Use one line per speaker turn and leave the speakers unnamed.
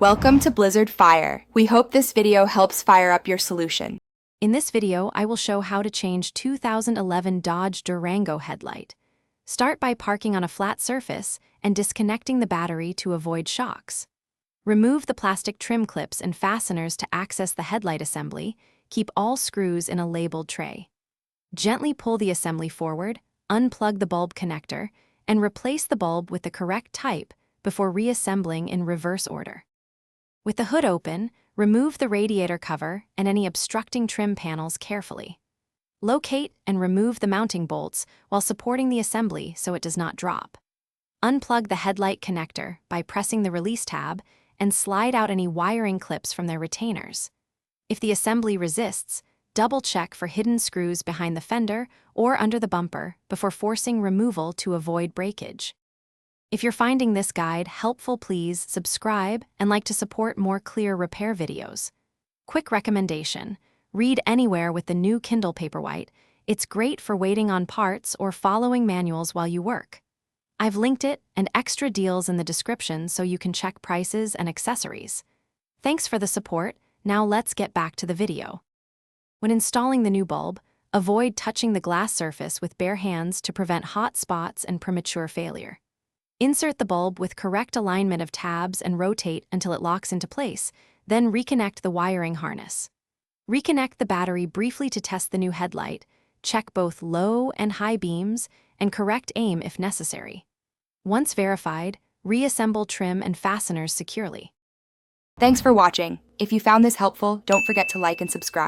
Welcome to Blizzard Fire. We hope this video helps fire up your solution.
In this video, I will show how to change 2011 Dodge Durango headlight. Start by parking on a flat surface and disconnecting the battery to avoid shocks. Remove the plastic trim clips and fasteners to access the headlight assembly. Keep all screws in a labeled tray. Gently pull the assembly forward, unplug the bulb connector, and replace the bulb with the correct type before reassembling in reverse order. With the hood open, remove the radiator cover and any obstructing trim panels carefully. Locate and remove the mounting bolts while supporting the assembly so it does not drop. Unplug the headlight connector by pressing the release tab and slide out any wiring clips from their retainers. If the assembly resists, double-check for hidden screws behind the fender or under the bumper before forcing removal to avoid breakage. If you're finding this guide helpful, please subscribe and like to support more clear repair videos. Quick recommendation: read anywhere with the new Kindle Paperwhite. It's great for waiting on parts or following manuals while you work. I've linked it and extra deals in the description so you can check prices and accessories. Thanks for the support. Now let's get back to the video. When installing the new bulb, avoid touching the glass surface with bare hands to prevent hot spots and premature failure. Insert the bulb with correct alignment of tabs and rotate until it locks into place, then reconnect the wiring harness. Reconnect the battery briefly to test the new headlight, check both low and high beams, and correct aim if necessary. Once verified, reassemble trim and fasteners securely.
Thanks for watching. If you found this helpful, don't forget to like and subscribe.